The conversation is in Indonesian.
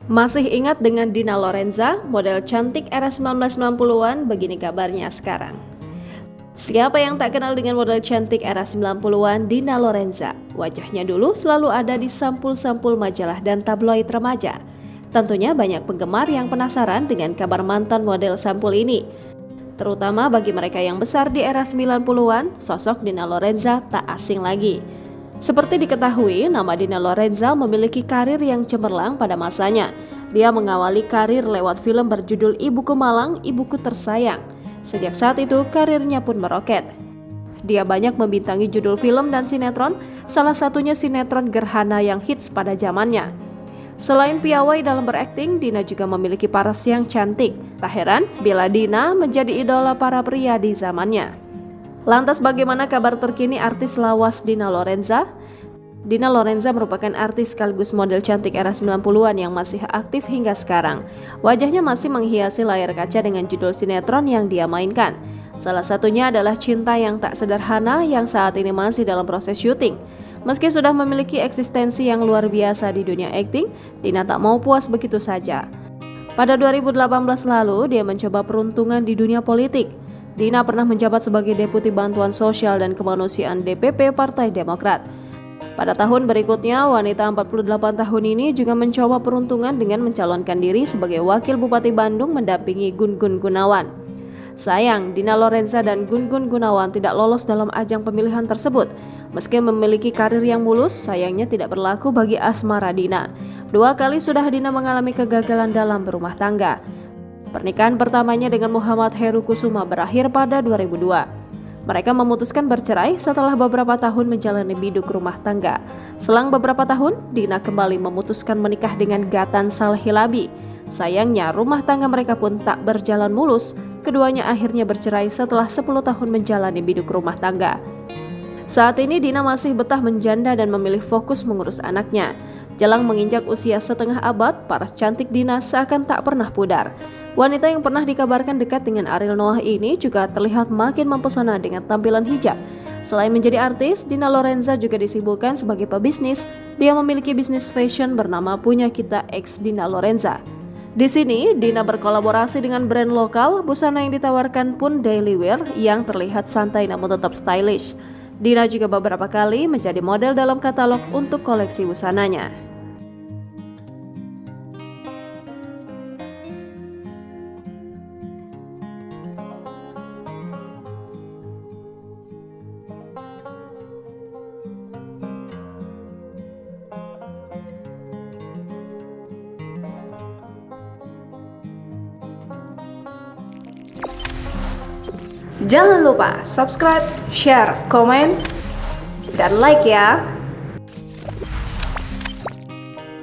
Masih ingat dengan Dina Lorenza, model cantik era 1990-an? Begini kabarnya sekarang. Siapa yang tak kenal dengan model cantik era 90-an Dina Lorenza? Wajahnya dulu selalu ada di sampul-sampul majalah dan tabloid remaja. Tentunya banyak penggemar yang penasaran dengan kabar mantan model sampul ini. Terutama bagi mereka yang besar di era 90-an, sosok Dina Lorenza tak asing lagi. Seperti diketahui, nama Dina Lorenza memiliki karir yang cemerlang pada masanya. Dia mengawali karir lewat film berjudul Ibuku Malang, Ibuku Tersayang. Sejak saat itu, karirnya pun meroket. Dia banyak membintangi judul film dan sinetron, salah satunya sinetron Gerhana yang hits pada zamannya. Selain piawai dalam berakting, Dina juga memiliki paras yang cantik. Tak heran bila Dina menjadi idola para pria di zamannya. Lantas bagaimana kabar terkini artis lawas Dina Lorenza? Dina Lorenza merupakan artis sekaligus model cantik era 90-an yang masih aktif hingga sekarang. Wajahnya masih menghiasi layar kaca dengan judul sinetron yang dia mainkan. Salah satunya adalah Cinta Yang Tak Sederhana yang saat ini masih dalam proses syuting. Meski sudah memiliki eksistensi yang luar biasa di dunia akting, Dina tak mau puas begitu saja. Pada 2018 lalu, dia mencoba peruntungan di dunia politik. Dina pernah menjabat sebagai Deputi Bantuan Sosial dan Kemanusiaan DPP Partai Demokrat. Pada tahun berikutnya, wanita 48 tahun ini juga mencoba peruntungan dengan mencalonkan diri sebagai Wakil Bupati Bandung mendampingi Gun Gun Gunawan. Sayang, Dina Lorenza dan Gun Gun Gunawan tidak lolos dalam ajang pemilihan tersebut. Meski memiliki karir yang mulus, sayangnya tidak berlaku bagi asmara Dina. 2 kali sudah Dina mengalami kegagalan dalam berumah tangga. Pernikahan pertamanya dengan Muhammad Heru Kusuma berakhir pada 2002. Mereka memutuskan bercerai setelah beberapa tahun menjalani biduk rumah tangga. Selang beberapa tahun, Dina kembali memutuskan menikah dengan Gatan Salhilabi. Sayangnya, rumah tangga mereka pun tak berjalan mulus. Keduanya akhirnya bercerai setelah 10 tahun menjalani biduk rumah tangga. Saat ini Dina masih betah menjanda dan memilih fokus mengurus anaknya. Jelang menginjak usia setengah abad, paras cantik Dina seakan tak pernah pudar. Wanita yang pernah dikabarkan dekat dengan Ariel Noah ini juga terlihat makin mempesona dengan tampilan hijab. Selain menjadi artis, Dina Lorenza juga disibukkan sebagai pebisnis. Dia memiliki bisnis fashion bernama Punya Kita X Dina Lorenza. Di sini, Dina berkolaborasi dengan brand lokal, busana yang ditawarkan pun daily wear yang terlihat santai namun tetap stylish. Dina juga beberapa kali menjadi model dalam katalog untuk koleksi busananya. Jangan lupa subscribe, share, komen, dan like ya.